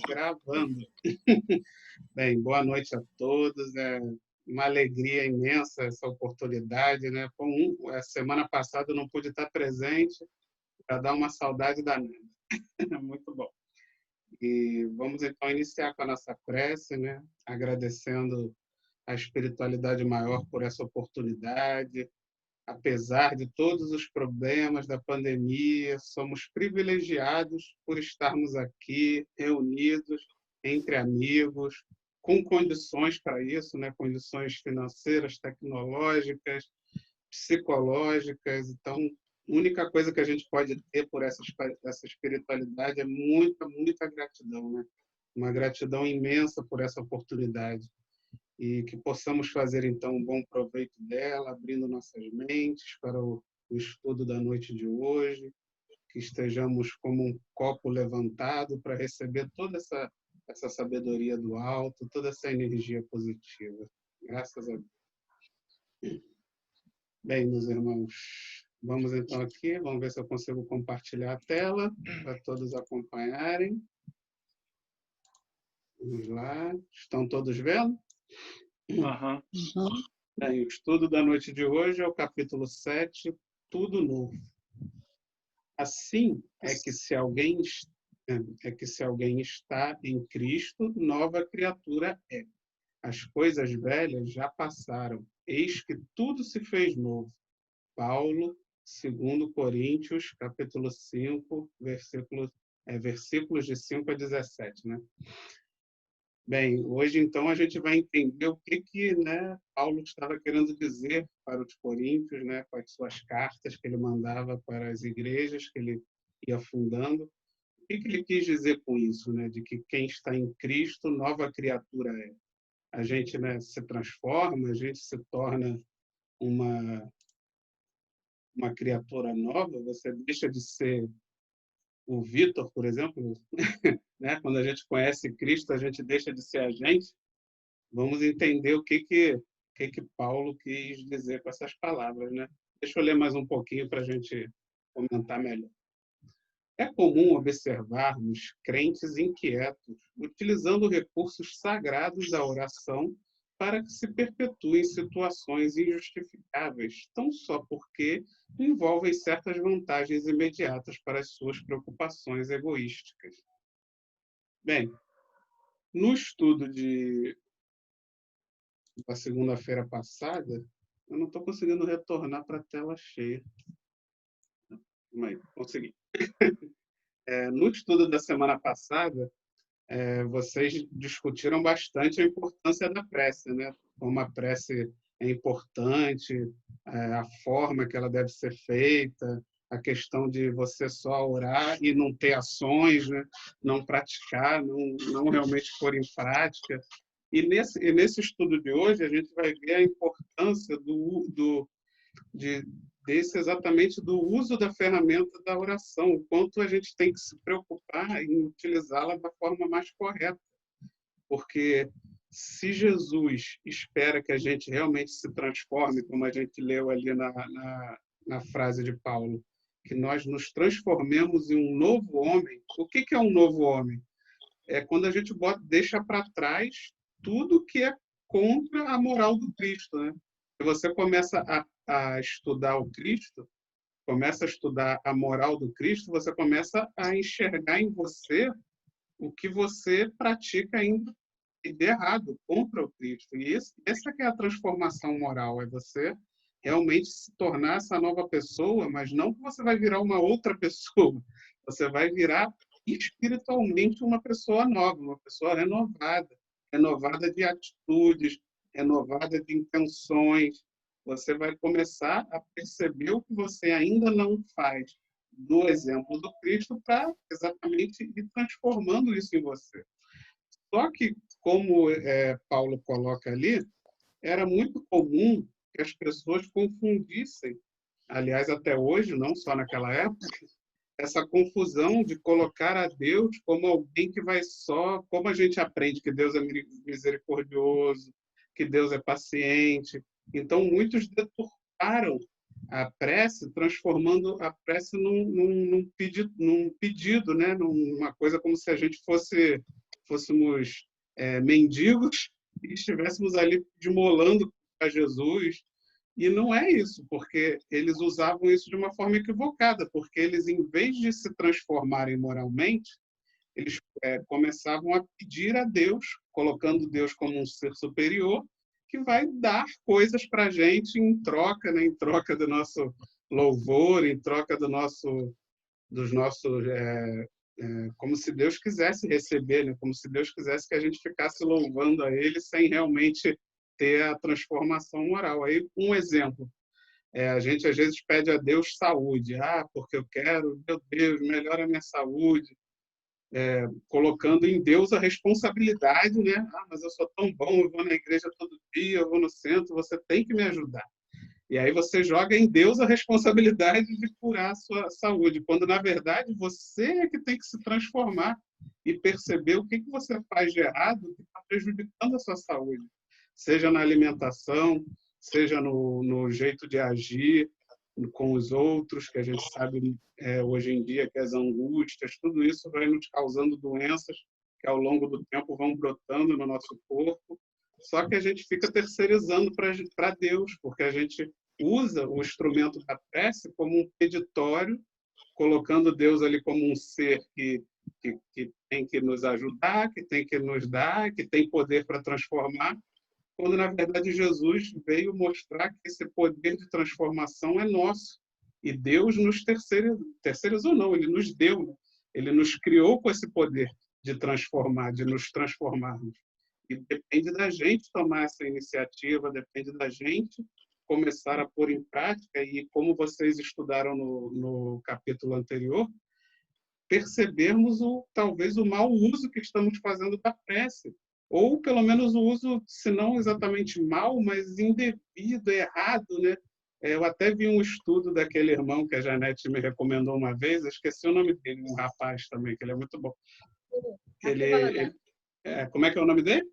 Gravando. Bem, boa noite a todos. É uma alegria imensa essa oportunidade, né? A semana passada eu não pude estar presente para dar uma saudade danada. Muito bom. E vamos então iniciar com a nossa prece, né? Agradecendo a espiritualidade maior por essa oportunidade. Apesar de todos os problemas da pandemia, somos privilegiados por estarmos aqui reunidos entre amigos, com condições para isso, né? Condições financeiras, tecnológicas, psicológicas. Então, a única coisa que a gente pode ter por essa espiritualidade é muita gratidão, né? Uma gratidão imensa por essa oportunidade e que possamos fazer, então, um bom proveito dela, abrindo nossas mentes para o estudo da noite de hoje, que estejamos como um copo levantado para receber toda essa sabedoria do alto, toda essa energia positiva. Graças a Deus. Bem, meus irmãos, vamos então aqui, vamos ver se eu consigo compartilhar a tela para todos acompanharem. Vamos lá. Estão todos vendo? Uhum. Bem, o estudo da noite de hoje é o capítulo 7, Tudo Novo. Assim se alguém está em Cristo, nova criatura é. As coisas velhas já passaram, eis que tudo se fez novo. Paulo, 2 Coríntios, capítulo 5, versículos de 5 a 17, né? Bem, hoje então a gente vai entender o que né, Paulo estava querendo dizer para os coríntios, né, com as suas cartas que ele mandava para as igrejas que ele ia fundando. O que ele quis dizer com isso, né, de que quem está em Cristo, nova criatura é. A gente, né, se transforma, a gente se torna uma criatura nova, você deixa de ser o Vitor, por exemplo, né? Quando a gente conhece Cristo, a gente deixa de ser a gente. Vamos entender o que Paulo quis dizer com essas palavras, né? Deixa eu ler mais um pouquinho para a gente comentar melhor. É comum observarmos crentes inquietos utilizando recursos sagrados da oração para que se perpetuem situações injustificáveis, tão só porque envolvem certas vantagens imediatas para as suas preocupações egoísticas. Bem, no estudo da segunda-feira passada, eu não estou conseguindo retornar para a tela cheia. Mas consegui. No estudo da semana passada, vocês discutiram bastante a importância da prece, né? Como a prece é importante, a forma que ela deve ser feita, a questão de você só orar e não ter ações, né? Não praticar, não realmente pôr em prática. E nesse estudo de hoje, a gente vai ver a importância exatamente do uso da ferramenta da oração, o quanto a gente tem que se preocupar em utilizá-la da forma mais correta. Porque se Jesus espera que a gente realmente se transforme, como a gente leu ali na frase de Paulo, que nós nos transformemos em um novo homem, o que é um novo homem? É quando a gente deixa para trás tudo que é contra a moral do Cristo, né? Se você começa a estudar o Cristo, começa a estudar a moral do Cristo, você começa a enxergar em você o que você pratica ainda de errado contra o Cristo. E essa que é a transformação moral, é você realmente se tornar essa nova pessoa, mas não que você vai virar uma outra pessoa, você vai virar espiritualmente uma pessoa nova, uma pessoa renovada de atitudes, renovada de intenções. Você vai começar a perceber o que você ainda não faz do exemplo do Cristo para exatamente ir transformando isso em você. Só que, como Paulo coloca ali, era muito comum que as pessoas confundissem, aliás, até hoje, não só naquela época, essa confusão de colocar a Deus como alguém que vai só, como a gente aprende que Deus é misericordioso, que Deus é paciente. Então, muitos deturparam a prece, transformando a prece num pedido, né? Numa coisa como se a gente fosse fôssemos mendigos e estivéssemos ali desmolando para Jesus. E não é isso, porque eles usavam isso de uma forma equivocada, porque eles, em vez de se transformarem moralmente, eles começavam a pedir a Deus, colocando Deus como um ser superior, que vai dar coisas para a gente em troca, né? Em troca do nosso louvor, em troca dos nossos como se Deus quisesse receber, né? Como se Deus quisesse que a gente ficasse louvando a Ele sem realmente ter a transformação moral. Aí, um exemplo, a gente às vezes pede a Deus saúde, porque eu quero, meu Deus, melhora a minha saúde, colocando em Deus a responsabilidade, né? Mas eu sou tão bom, eu vou na igreja todo dia, eu vou no centro, você tem que me ajudar. E aí você joga em Deus a responsabilidade de curar a sua saúde, quando, na verdade, você é que tem que se transformar e perceber o que você faz de errado que está prejudicando a sua saúde. Seja na alimentação, seja no jeito de agir com os outros, que a gente sabe hoje em dia que as angústias, tudo isso vai nos causando doenças que ao longo do tempo vão brotando no nosso corpo. Só que a gente fica terceirizando para Deus, porque a gente usa o instrumento da prece como um peditório, colocando Deus ali como um ser que tem que nos ajudar, que tem que nos dar, que tem poder para transformar, quando, na verdade, Jesus veio mostrar que esse poder de transformação é nosso. E Deus nos terceirizou, não, Ele nos deu, né? Ele nos criou com esse poder de transformar, de nos transformarmos. E depende da gente tomar essa iniciativa, depende da gente começar a pôr em prática. E como vocês estudaram no capítulo anterior, percebermos talvez o mau uso que estamos fazendo da prece, ou pelo menos o uso, se não exatamente mal, mas indevido, errado, né? Eu até vi um estudo daquele irmão que a Janete me recomendou uma vez, eu esqueci o nome dele, um rapaz também, que ele é muito bom. Como é que é o nome dele?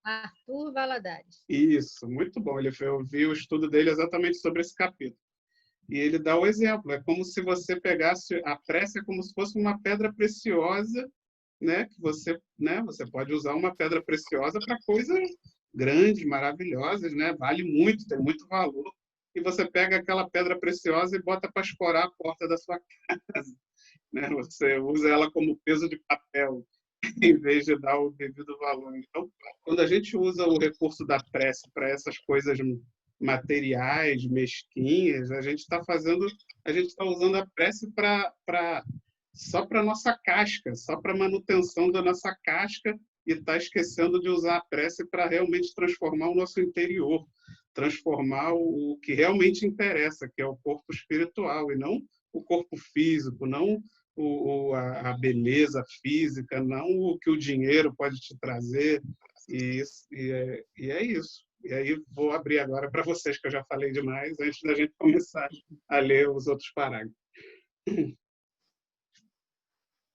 Arthur Valadares. Isso, muito bom. Eu vi o estudo dele exatamente sobre esse capítulo. E ele dá o exemplo, é como se você pegasse a prece, é como se fosse uma pedra preciosa, né? Que você pode usar uma pedra preciosa para coisas grandes, maravilhosas, né? Vale muito, tem muito valor. E você pega aquela pedra preciosa e bota para escorar a porta da sua casa, né? Você usa ela como peso de papel, em vez de dar o devido valor. Então, quando a gente usa o recurso da prece para essas coisas materiais, mesquinhas, a gente está usando a prece só para nossa casca, só para manutenção da nossa casca, e está esquecendo de usar a prece para realmente transformar o nosso interior, transformar o que realmente interessa, que é o corpo espiritual, e não o corpo físico, não a beleza física, não o que o dinheiro pode te trazer. E é isso. E aí vou abrir agora para vocês, que eu já falei demais, antes da gente começar a ler os outros parágrafos.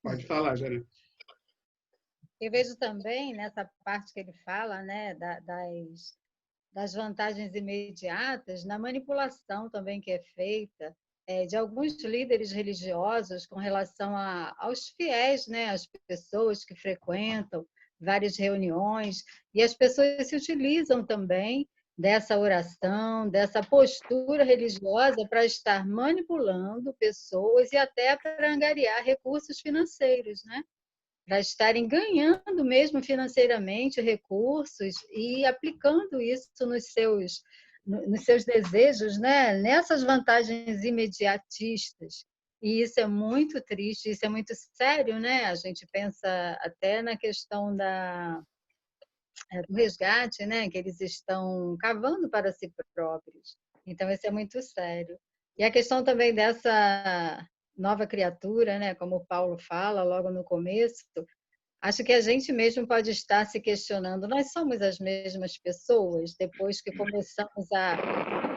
Pode falar, Jana. Eu vejo também nessa parte que ele fala, né, das vantagens imediatas, na manipulação também que é feita de alguns líderes religiosos com relação aos fiéis, né, as pessoas que frequentam várias reuniões, e as pessoas se utilizam também dessa oração, dessa postura religiosa para estar manipulando pessoas e até para angariar recursos financeiros, né? Para estarem ganhando mesmo financeiramente recursos e aplicando isso nos seus desejos, né? Nessas vantagens imediatistas. E isso é muito triste, isso é muito sério, né? A gente pensa até na questão do resgate, né? Que eles estão cavando para si próprios. Então, isso é muito sério. E a questão também dessa nova criatura, né? Como o Paulo fala logo no começo, acho que a gente mesmo pode estar se questionando, nós somos as mesmas pessoas depois que começamos a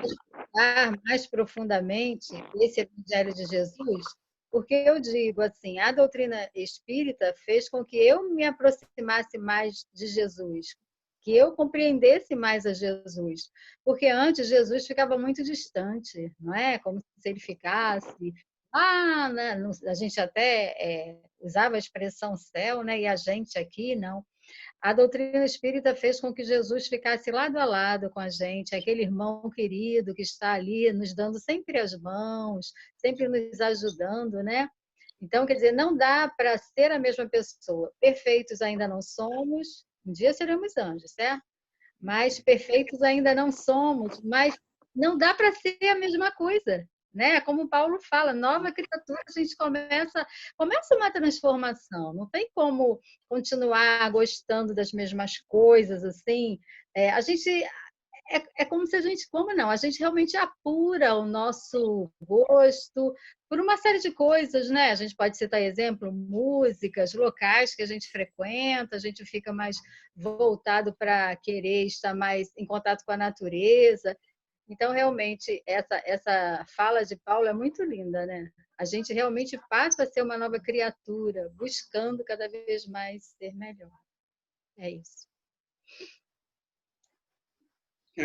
estudar mais profundamente esse Evangelho de Jesus? Porque eu digo assim, a doutrina espírita fez com que eu me aproximasse mais de Jesus, que eu compreendesse mais a Jesus, porque antes Jesus ficava muito distante, não é? Como se ele ficasse ah, né, a gente até usava a expressão céu, né? E a gente aqui não. A doutrina espírita fez com que Jesus ficasse lado a lado com a gente, aquele irmão querido que está ali nos dando sempre as mãos, sempre nos ajudando, né? Então, quer dizer, não dá para ser a mesma pessoa. Perfeitos ainda não somos, um dia seremos anjos, certo? Mas perfeitos ainda não somos, mas não dá para ser a mesma coisa, né? Como Paulo fala, nova criatura, a gente começa uma transformação. Não tem como continuar gostando das mesmas coisas assim. A gente como se a gente, como não? A gente realmente apura o nosso gosto por uma série de coisas, né? A gente pode citar exemplo, músicas, locais que a gente frequenta, a gente fica mais voltado para querer estar mais em contato com a natureza. Então, realmente, essa fala de Paulo é muito linda, né? A gente realmente passa a ser uma nova criatura, buscando cada vez mais ser melhor. É isso.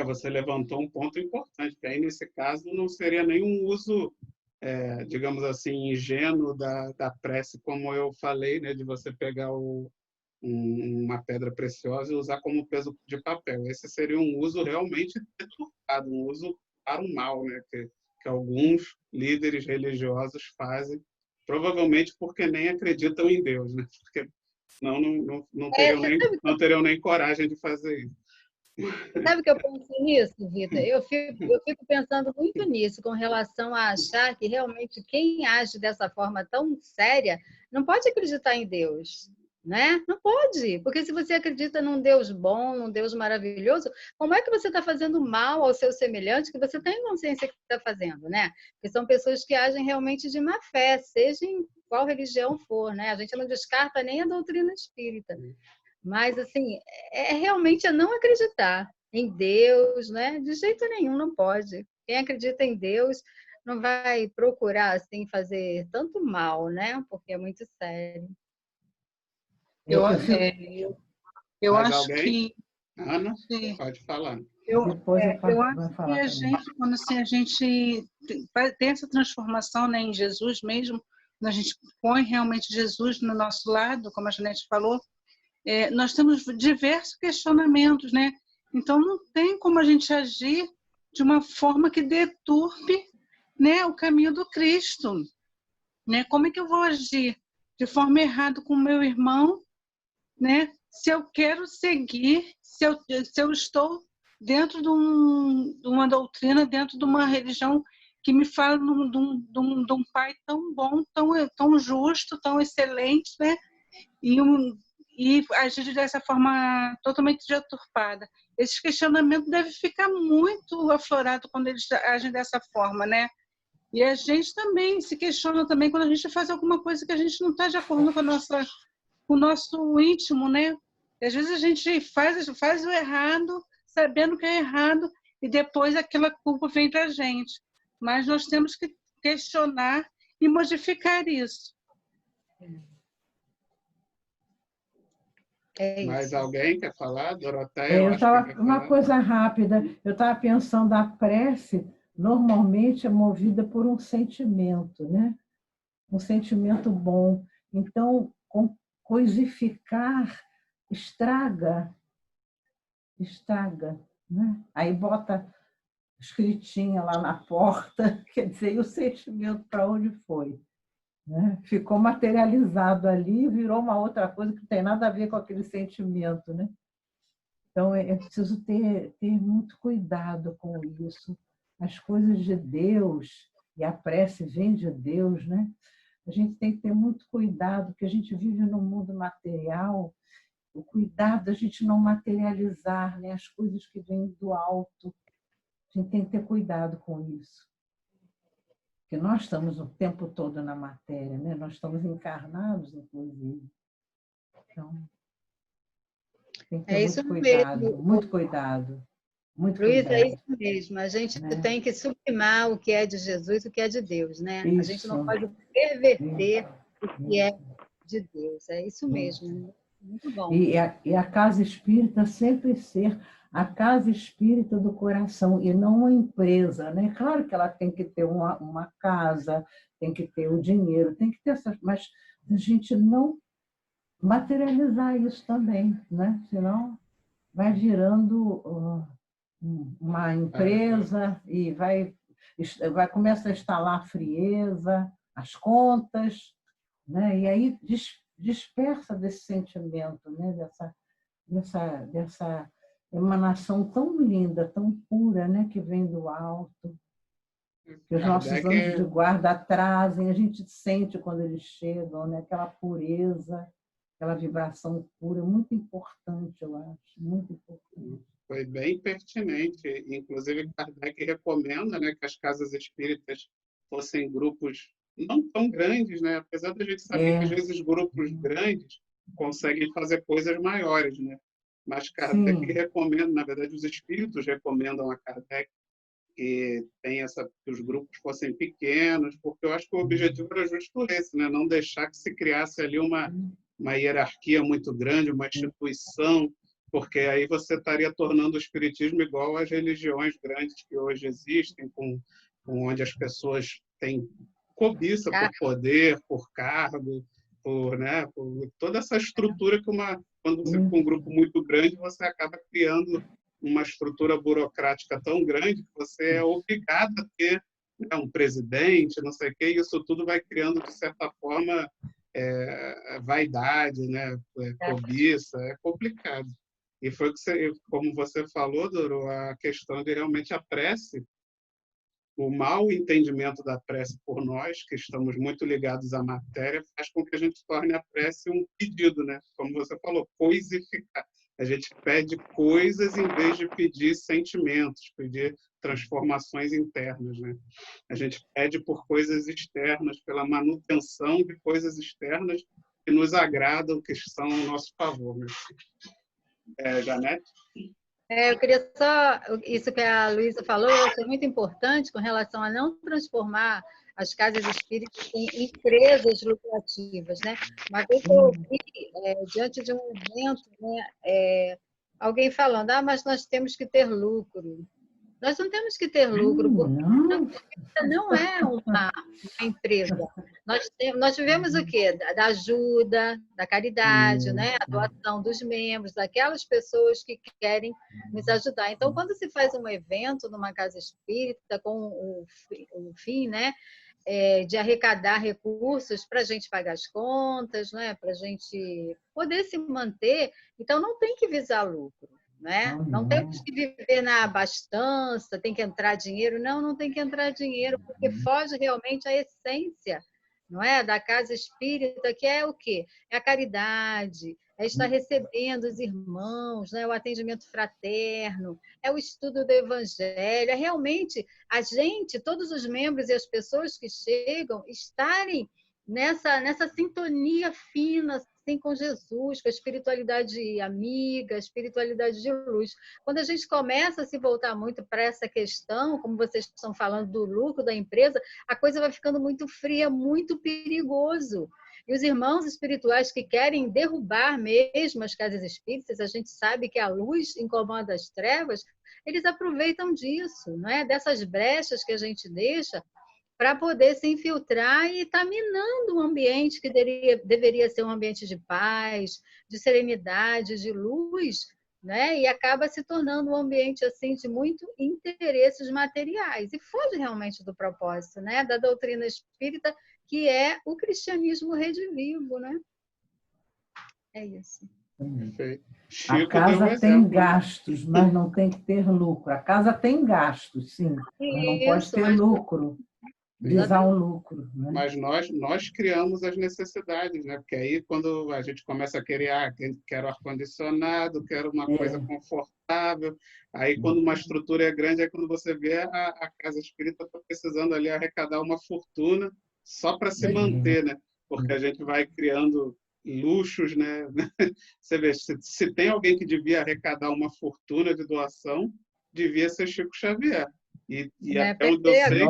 Você levantou um ponto importante, que aí, nesse caso, não seria nenhum uso, digamos assim, ingênuo da prece, como eu falei, né, de você pegar uma pedra preciosa e usar como peso de papel. Esse seria um uso realmente deturpado, um uso para o mal, né, que alguns líderes religiosos fazem, provavelmente porque nem acreditam em Deus, né, porque não teriam nem coragem de fazer isso. Sabe o que eu penso nisso, Rita? Eu fico pensando muito nisso, com relação a achar que realmente quem age dessa forma tão séria não pode acreditar em Deus, né? Não pode, porque se você acredita num Deus bom, num Deus maravilhoso, como é que você está fazendo mal ao seu semelhante que você tem consciência que está fazendo, né? Porque são pessoas que agem realmente de má fé, seja em qual religião for, né? A gente não descarta nem a doutrina espírita. Mas, assim, realmente não acreditar em Deus, né? De jeito nenhum, não pode. Quem acredita em Deus não vai procurar, assim, fazer tanto mal, né? Porque é muito sério. Eu, Eu fico... eu Mais acho alguém? que... Ana, Sim. pode falar. Depois eu acho vai que falar a também. gente, quando assim, a gente tem essa transformação, né, em Jesus mesmo, quando a gente põe realmente Jesus no nosso lado, como a Janete falou, nós temos diversos questionamentos, né? Então, não tem como a gente agir de uma forma que deturpe, né, o caminho do Cristo. Né? Como é que eu vou agir de forma errada com o meu irmão, né? Se eu quero seguir, se eu estou dentro de uma doutrina, dentro de uma religião que me fala de um pai tão bom, tão justo, tão excelente, né? E agir dessa forma totalmente deturpada. Esses questionamentos devem ficar muito aflorados quando eles agem dessa forma, né? E a gente também se questiona também quando a gente faz alguma coisa que a gente não está de acordo com o nosso íntimo, né? E às vezes a gente faz o errado, sabendo que é errado, e depois aquela culpa vem para a gente. Mas nós temos que questionar e modificar isso. Mais alguém quer falar? Doroteia, Uma coisa rápida, eu estava pensando, a prece normalmente é movida por um sentimento, né? Um sentimento bom. Então, coisificar estraga, né? Aí bota escritinha lá na porta, quer dizer, e o sentimento para onde foi? Né? Ficou materializado ali, virou uma outra coisa que não tem nada a ver com aquele sentimento, né? Então, é preciso ter muito cuidado com isso. As coisas de Deus, e a prece vem de Deus, né? A gente tem que ter muito cuidado, porque a gente vive num mundo material, o cuidado da gente não materializar, né, as coisas que vêm do alto. A gente tem que ter cuidado com isso. Porque nós estamos o tempo todo na matéria, né? Nós estamos encarnados, inclusive. Então, tem que ter muito cuidado, mesmo. muito cuidado. Muito Luiz, cuidado. é isso mesmo. A gente tem que sublimar o que é de Jesus e o que é de Deus, né? Isso. A gente não pode perverter o que é de Deus. É isso mesmo. Muito bom. E a casa espírita sempre ser a casa espírita do coração e não uma empresa, né? Claro que ela tem que ter uma casa, tem que ter o dinheiro, tem que ter essas, mas a gente não materializar isso também, né? Senão vai virando uma empresa e vai começa a instalar a frieza, as contas, né? E aí dispersa desse sentimento, né? Dessa emanação tão linda, tão pura, né? Que vem do alto, que os nossos anjos de guarda trazem, a gente sente quando eles chegam, né? Aquela pureza, aquela vibração pura, muito importante, eu acho, muito importante. Foi bem pertinente. Inclusive, Kardec recomenda, né, que as casas espíritas fossem grupos não tão grandes, né? Apesar da gente saber que, às vezes, grupos grandes conseguem fazer coisas maiores, né? Mas Kardec recomenda, na verdade, os espíritos recomendam a Kardec que que os grupos fossem pequenos, porque eu acho que o objetivo era justo esse, né? Não deixar que se criasse ali uma hierarquia muito grande, uma instituição, porque aí você estaria tornando o espiritismo igual às religiões grandes que hoje existem, com onde as pessoas têm cobiça por poder, por cargo, né, por toda essa estrutura que quando você com um grupo muito grande, você acaba criando uma estrutura burocrática tão grande que você é obrigado a ter, né, um presidente, não sei o quê, e isso tudo vai criando, de certa forma, vaidade, né, cobiça, é complicado. E foi como você falou, Doro, a questão de realmente a prece, o mau entendimento da prece por nós, que estamos muito ligados à matéria, faz com que a gente torne a prece um pedido, né? Como você falou, coisificar. A gente pede coisas em vez de pedir sentimentos, pedir transformações internas, né? A gente pede por coisas externas, pela manutenção de coisas externas que nos agradam, que são ao nosso favor. Né? Janete? Eu queria só, isso que a Luísa falou, eu achei muito importante com relação a não transformar as casas espíritas em empresas lucrativas, né? Uma vez eu ouvi, diante de um evento, né, alguém falando, mas nós temos que ter lucro. Nós não temos que ter lucro, porque não é uma empresa. Nós vivemos o quê? Da ajuda, da caridade, né? A doação dos membros, daquelas pessoas que querem nos ajudar. Então, quando se faz um evento numa casa espírita com o fim, né, de arrecadar recursos para a gente pagar as contas, né, para a gente poder se manter, então não tem que visar lucro. Né? Não temos que viver na abastança, tem que entrar dinheiro. Não tem que entrar dinheiro, porque foge realmente à essência, não é? Da casa espírita, que é o quê? É a caridade, é estar recebendo os irmãos, né? O atendimento fraterno, é o estudo do evangelho, é realmente a gente, todos os membros e as pessoas que chegam, estarem nessa sintonia fina, assim, com Jesus, com a espiritualidade amiga, a espiritualidade de luz. Quando a gente começa a se voltar muito para essa questão, como vocês estão falando do lucro da empresa, a coisa vai ficando muito fria, muito perigoso. E os irmãos espirituais que querem derrubar mesmo as casas espíritas, a gente sabe que a luz incomoda as trevas, eles aproveitam disso, não é? Dessas brechas que a gente deixa para poder se infiltrar e estar minando um ambiente que deveria ser um ambiente de paz, de serenidade, de luz, né? E acaba se tornando um ambiente assim de muito interesses materiais e foge realmente do propósito, né? Da doutrina espírita, que é o cristianismo redivivo, né? É isso. A casa tem gastos, mas não tem que ter lucro. A casa tem gastos, sim, mas não pode ter lucro. Visar o lucro. Né? Mas nós criamos as necessidades, né? Porque aí, quando a gente começa a querer, quero ar-condicionado, quero uma coisa confortável, aí quando uma estrutura é grande, é quando você vê a casa espírita está precisando ali arrecadar uma fortuna só para se manter, né? Porque a gente vai criando luxos, né? Você vê, se tem alguém que devia arrecadar uma fortuna de doação, devia ser Chico Xavier. E até onde eu sei,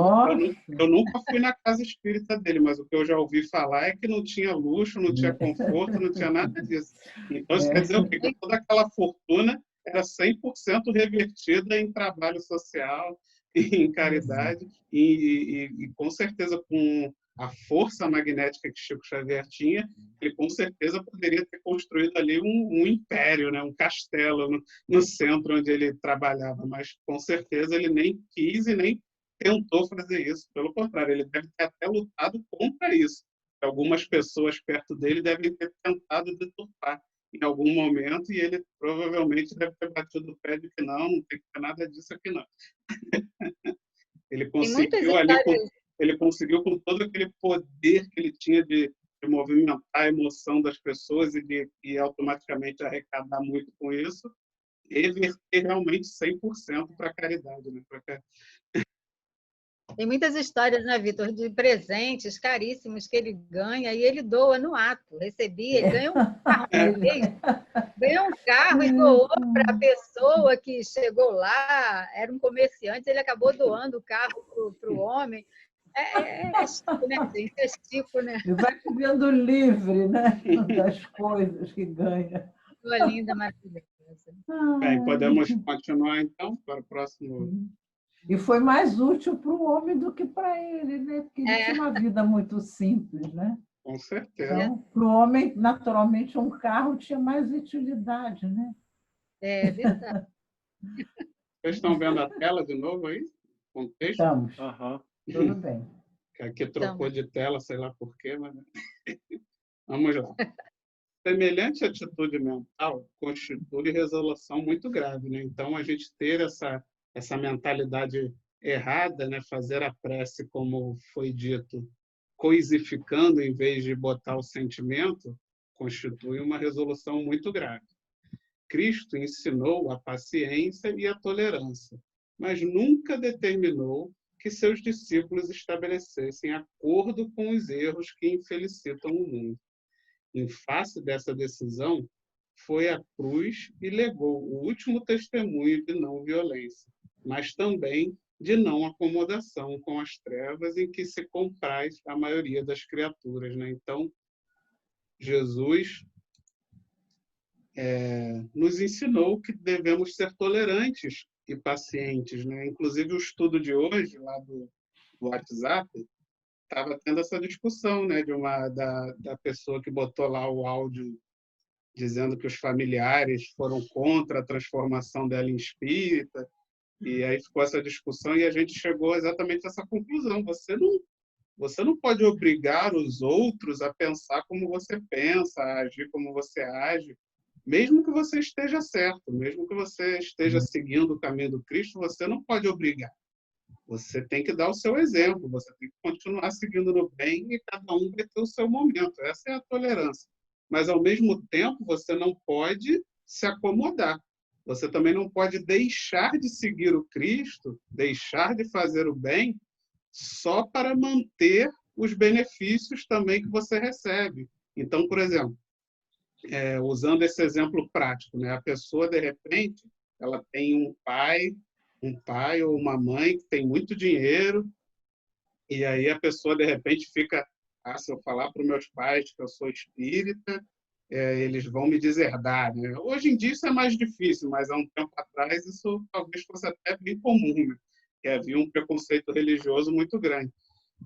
eu nunca fui na casa espírita dele, mas o que eu já ouvi falar é que não tinha luxo, não tinha conforto, não tinha nada disso. Então, isso quer dizer o quê? Que toda aquela fortuna era 100% revertida em trabalho social, em caridade, e com certeza com a força magnética que Chico Xavier tinha, ele com certeza poderia ter construído ali um império, né? Um castelo no centro onde ele trabalhava, mas com certeza ele nem quis e nem tentou fazer isso. Pelo contrário, ele deve ter até lutado contra isso. Algumas pessoas perto dele devem ter tentado deturpar em algum momento, e ele provavelmente deve ter batido o pé de que não tem que ter nada disso aqui não. Ele Tem muitas conseguiu ali, histórias. ele conseguiu com todo aquele poder que ele tinha de movimentar a emoção das pessoas e automaticamente arrecadar muito com isso, reverter realmente 100% para a caridade, né? Tem muitas histórias, né, Vitor, de presentes caríssimos que ele ganha e ele doa no ato. Recebi, ele ganhou um carro uma vez, ganhou um carro e doou para a pessoa que chegou lá, era um comerciante, ele acabou doando o carro para o homem. É chico, né, gente? É chico, né? E vai vivendo livre, né? Das coisas que ganha. Coisa linda, maravilhosa. Bem, podemos continuar, então, para o próximo. E foi mais útil para o homem do que para ele, né? Porque ele tinha uma vida muito simples, né? Com certeza. Então, para o homem, naturalmente, um carro tinha mais utilidade, né? É verdade. Vocês estão vendo a tela de novo aí? Com texto? Estamos. Aham. Tudo bem. Que aqui trocou de tela, sei lá por quê, mas... Vamos lá. Semelhante atitude mental constitui resolução muito grave, né? Então, a gente ter essa mentalidade errada, né? Fazer a prece, como foi dito, coisificando em vez de botar o sentimento, constitui uma resolução muito grave. Cristo ensinou a paciência e a tolerância, mas nunca determinou que seus discípulos estabelecessem acordo com os erros que infelicitam o mundo. Em face dessa decisão, foi à cruz e legou o último testemunho de não violência, mas também de não acomodação com as trevas em que se compraz a maioria das criaturas, né? Então, Jesus nos ensinou que devemos ser tolerantes e pacientes, né? Inclusive, o estudo de hoje, lá do WhatsApp, estava tendo essa discussão, né, da pessoa que botou lá o áudio dizendo que os familiares foram contra a transformação dela em espírita, e aí ficou essa discussão e a gente chegou exatamente a essa conclusão. Você não pode obrigar os outros a pensar como você pensa, a agir como você age, mesmo que você esteja certo, mesmo que você esteja seguindo o caminho do Cristo, você não pode obrigar. Você tem que dar o seu exemplo, você tem que continuar seguindo no bem e cada um vai ter o seu momento. Essa é a tolerância. Mas, ao mesmo tempo, você não pode se acomodar. Você também não pode deixar de seguir o Cristo, deixar de fazer o bem, só para manter os benefícios também que você recebe. Então, por exemplo, usando esse exemplo prático, né? A pessoa, de repente, ela tem um pai ou uma mãe que tem muito dinheiro, e aí a pessoa, de repente, fica, se eu falar para os meus pais que eu sou espírita, eles vão me deserdar, né? Hoje em dia isso é mais difícil, mas há um tempo atrás isso talvez fosse até bem comum, né? Que havia um preconceito religioso muito grande.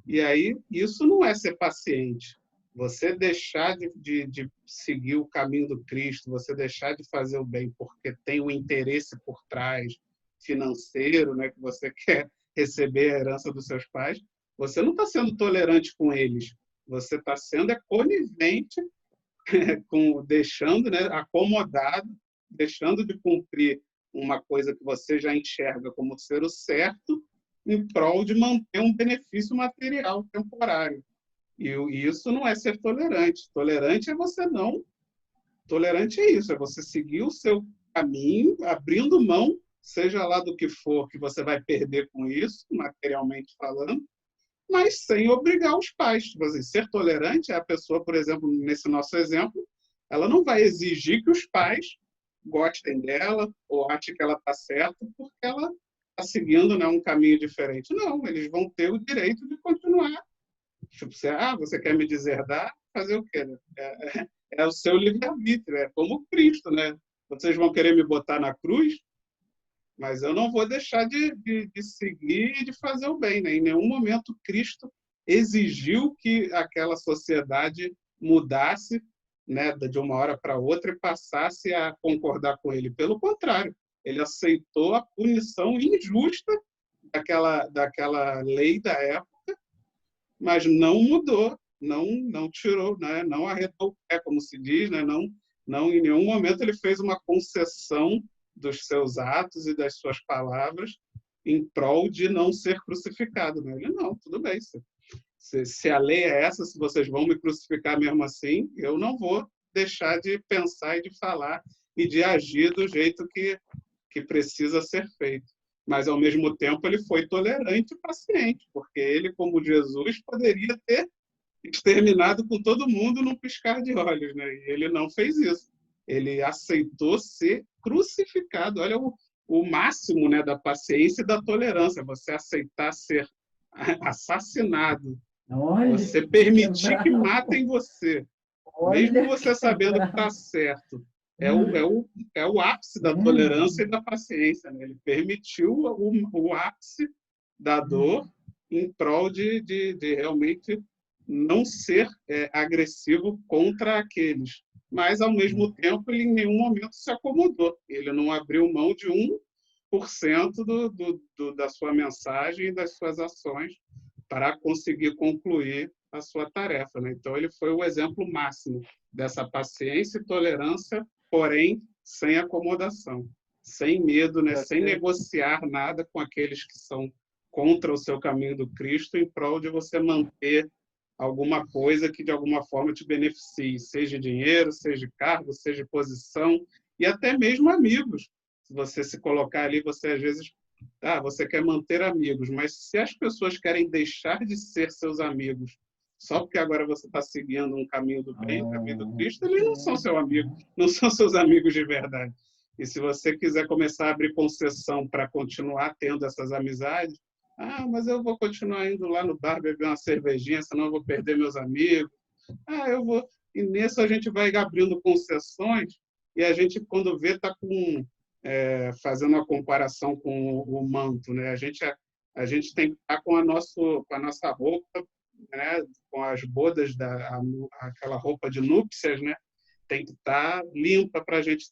E aí isso não é ser paciente. Você deixar de seguir o caminho do Cristo, você deixar de fazer o bem porque tem um interesse por trás, financeiro, né, que você quer receber a herança dos seus pais, você não está sendo tolerante com eles, você está sendo conivente, deixando, né, acomodado, deixando de cumprir uma coisa que você já enxerga como ser o certo, em prol de manter um benefício material temporário. E isso não é ser tolerante. Tolerante é você não. Tolerante é isso, é você seguir o seu caminho, abrindo mão, seja lá do que for que você vai perder com isso, materialmente falando, mas sem obrigar os pais. Tipo assim, ser tolerante é a pessoa, por exemplo, nesse nosso exemplo, ela não vai exigir que os pais gostem dela ou achem que ela está certa porque ela está seguindo, né, um caminho diferente. Não, eles vão ter o direito de continuar. Tipo, você quer me deserdar? Fazer o quê? Né? É o seu livre-arbítrio, é como Cristo, né? vocês vão querer me botar na cruz, mas eu não vou deixar de seguir e de fazer o bem, né? Em nenhum momento Cristo exigiu que aquela sociedade mudasse, né, de uma hora para outra e passasse a concordar com ele. Pelo contrário, ele aceitou a punição injusta daquela lei da época, mas não mudou, não tirou, né, não arredou o pé, como se diz, né, não em nenhum momento ele fez uma concessão dos seus atos e das suas palavras em prol de não ser crucificado. Né? Ele, não, tudo bem, se a lei é essa, se vocês vão me crucificar mesmo assim, eu não vou deixar de pensar e de falar e de agir do jeito que precisa ser feito. Mas, ao mesmo tempo, ele foi tolerante e paciente, porque ele, como Jesus, poderia ter exterminado com todo mundo num piscar de olhos, né? E ele não fez isso. Ele aceitou ser crucificado. Olha o máximo, né, da paciência e da tolerância. Você aceitar ser assassinado. Olha, você permitir que matem você. Mesmo você sabendo que está certo. É o ápice da tolerância e da paciência. Né? Ele permitiu o ápice da dor em prol de realmente não ser agressivo contra aqueles. Mas, ao mesmo tempo, ele em nenhum momento se acomodou. Ele não abriu mão de 1% da sua mensagem e das suas ações para conseguir concluir a sua tarefa. Né? Então, ele foi o exemplo máximo dessa paciência e tolerância, porém, sem acomodação, sem medo, né? Sem negociar nada com aqueles que são contra o seu caminho do Cristo, em prol de você manter alguma coisa que, de alguma forma, te beneficie, seja dinheiro, seja cargo, seja posição, e até mesmo amigos. Se você se colocar ali, você, às vezes, você quer manter amigos, mas se as pessoas querem deixar de ser seus amigos só porque agora você está seguindo um caminho do bem, o caminho do Cristo, eles não são seu amigo, não são seus amigos de verdade. E se você quiser começar a abrir concessão para continuar tendo essas amizades, mas eu vou continuar indo lá no bar beber uma cervejinha, senão eu vou perder meus amigos. Eu vou. E nisso a gente vai abrindo concessões e a gente, quando vê, está fazendo uma comparação com o manto. Né? A gente tem que estar com a nossa roupa, né? Com as bodas, aquela roupa de núpcias, né? Tem que estar limpa para a gente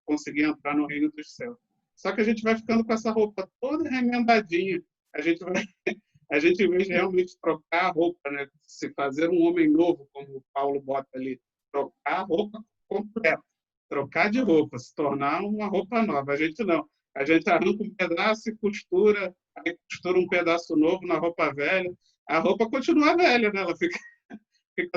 conseguir entrar no reino dos céus. Só que a gente vai ficando com essa roupa toda remendadinha. A gente, em vez de realmente trocar a roupa, né? Se fazer um homem novo, como o Paulo bota ali, trocar a roupa completa, trocar de roupa, se tornar uma roupa nova. A gente não. A gente arranca um pedaço e costura, aí costura um pedaço novo na roupa velha. A roupa continua velha, né? Ela fica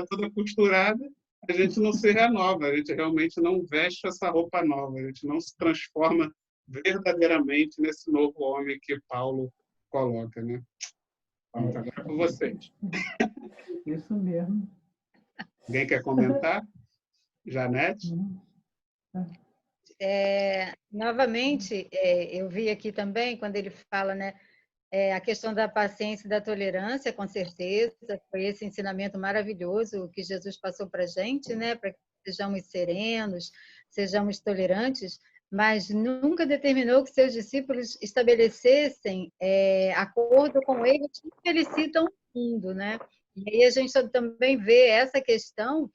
toda costurada, a gente não se renova, a gente realmente não veste essa roupa nova, a gente não se transforma verdadeiramente nesse novo homem que Paulo coloca, né? Pronto, agora é com vocês. Isso mesmo. Alguém quer comentar? Janete? Novamente, eu vi aqui também, quando ele fala, né, a questão da paciência e da tolerância, com certeza, foi esse ensinamento maravilhoso que Jesus passou para a gente, né, para que sejamos serenos, sejamos tolerantes, mas nunca determinou que seus discípulos estabelecessem acordo com ele que felicitam o mundo, né? E aí a gente também vê essa questão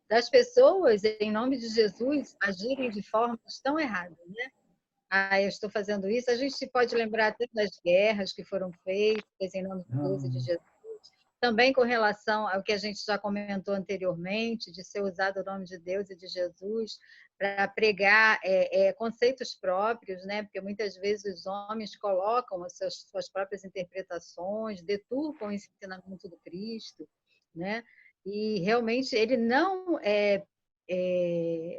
das pessoas, em nome de Jesus, agirem de formas tão erradas, né? Eu estou fazendo isso. A gente pode lembrar até das guerras que foram feitas em nome de Deus e de Jesus. Também com relação ao que a gente já comentou anteriormente, de ser usado o nome de Deus e de Jesus para pregar conceitos próprios, né? Porque muitas vezes os homens colocam as suas próprias interpretações, deturpam o ensinamento do Cristo, né? E realmente ele não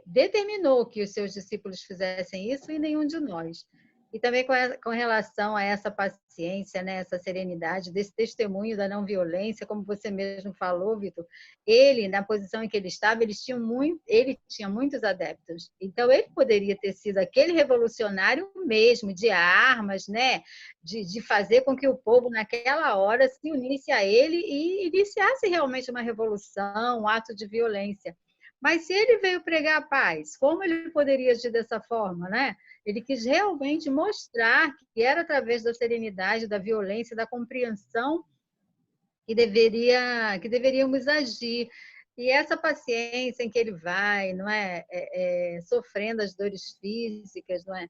determinou que os seus discípulos fizessem isso e nenhum de nós. E também com relação a essa paciência, né, essa serenidade, desse testemunho da não violência, como você mesmo falou, Vitor, ele, na posição em que ele estava, ele tinha muitos adeptos. Então, ele poderia ter sido aquele revolucionário mesmo, de armas, né, de fazer com que o povo, naquela hora, se unisse a ele e iniciasse realmente uma revolução, um ato de violência. Mas se ele veio pregar a paz, como ele poderia agir dessa forma, né? Ele quis realmente mostrar que era através da serenidade, da violência, da compreensão que deveríamos agir. E essa paciência em que ele vai, não é? Sofrendo as dores físicas, não é?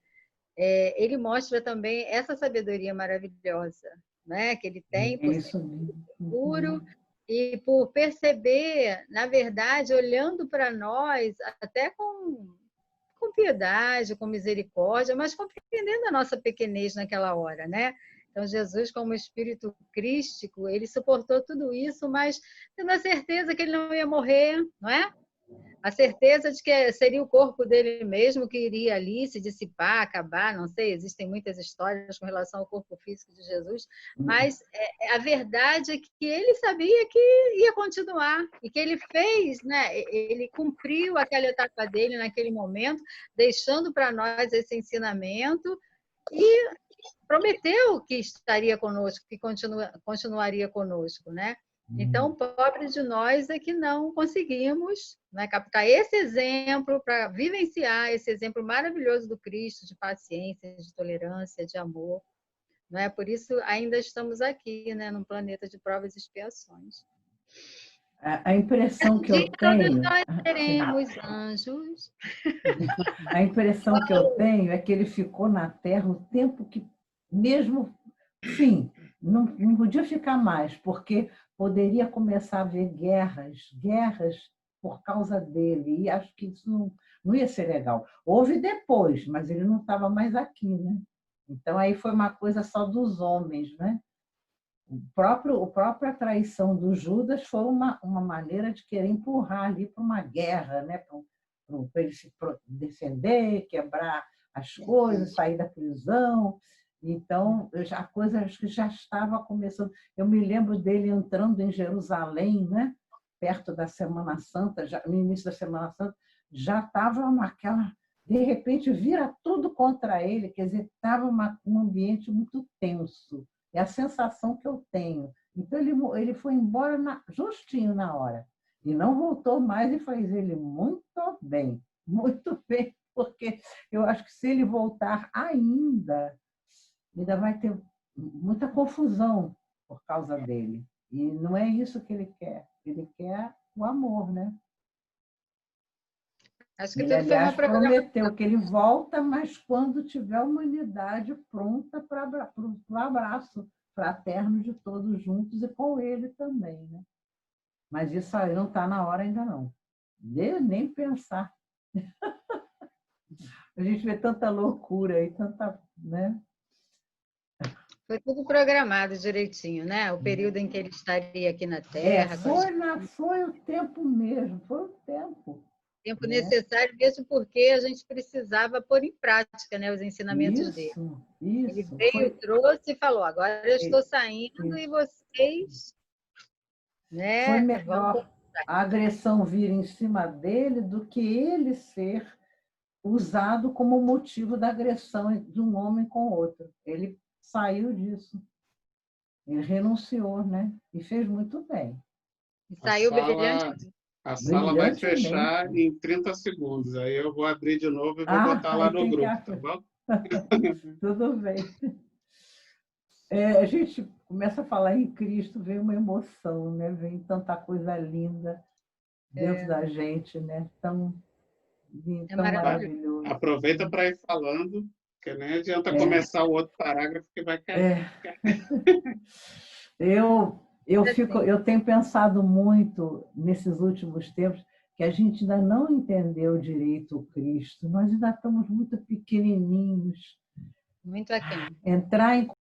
Ele mostra também essa sabedoria maravilhosa, né? Que ele tem É por ser isso mesmo. puro e por perceber, na verdade, olhando para nós, até com piedade, com misericórdia, mas compreendendo a nossa pequenez naquela hora, né? Então, Jesus, como espírito crístico, ele suportou tudo isso, mas tendo a certeza que ele não ia morrer, não é? A certeza de que seria o corpo dele mesmo que iria ali se dissipar, acabar, não sei, existem muitas histórias com relação ao corpo físico de Jesus, mas a verdade é que ele sabia que ia continuar e que ele fez, né? Ele cumpriu aquela etapa dele naquele momento, deixando para nós esse ensinamento e prometeu que estaria conosco, que continuaria conosco, né? Então, pobre de nós é que não conseguimos, né, captar esse exemplo para vivenciar esse exemplo maravilhoso do Cristo, de paciência, de tolerância, de amor. Não é? Por isso, ainda estamos aqui, né, num planeta de provas e expiações. A impressão que eu tenho... Nós teremos anjos. A impressão que eu tenho é que ele ficou na Terra o tempo que, mesmo, sim, não podia ficar mais, porque poderia começar a haver guerras por causa dele, e acho que isso não ia ser legal. Houve depois, mas ele não estava mais aqui, né? Então, aí foi uma coisa só dos homens, né? A própria traição do Judas foi uma maneira de querer empurrar ali para uma guerra, né? Para ele se defender, quebrar as coisas, sair da prisão. Então, a coisa acho que já estava começando. Eu me lembro dele entrando em Jerusalém, né? Perto da Semana Santa, no início da Semana Santa, já estava naquela... De repente, vira tudo contra ele, quer dizer, estava um ambiente muito tenso. É a sensação que eu tenho. Então, ele foi embora justinho na hora. E não voltou mais e fez ele muito bem, porque eu acho que se ele voltar ainda vai ter muita confusão por causa dele. E não é isso que ele quer. Ele quer o amor, né? Acho que ele, tudo foi uma aliás, prometeu que ele volta, mas quando tiver a humanidade pronta para o abraço fraterno de todos juntos e com ele também, né? Mas isso aí não está na hora ainda não. Nem pensar. A gente vê tanta loucura aí, tanta, né? Foi tudo programado direitinho, né? O período em que ele estaria aqui na Terra. Foi o tempo mesmo, foi o tempo. Tempo necessário, mesmo porque a gente precisava pôr em prática, né, os ensinamentos dele. Ele veio, trouxe e falou, agora eu estou saindo e vocês... Né, foi melhor a agressão vir em cima dele do que ele ser usado como motivo da agressão de um homem com outro. Ele saiu disso. Ele renunciou, né? E fez muito bem. E saiu brilhante. A sala vai fechar em 30 segundos. Aí eu vou abrir de novo e vou botar lá no grupo, tá bom? Tudo bem. A gente começa a falar em Cristo, vem uma emoção, né? Vem tanta coisa linda dentro da gente, né? Tão maravilhoso. Aproveita para ir falando, porque nem adianta começar o outro parágrafo que vai cair. Eu tenho pensado muito nesses últimos tempos que a gente ainda não entendeu direito o Cristo. Nós ainda estamos muito pequenininhos. Muito aquém. Entrar em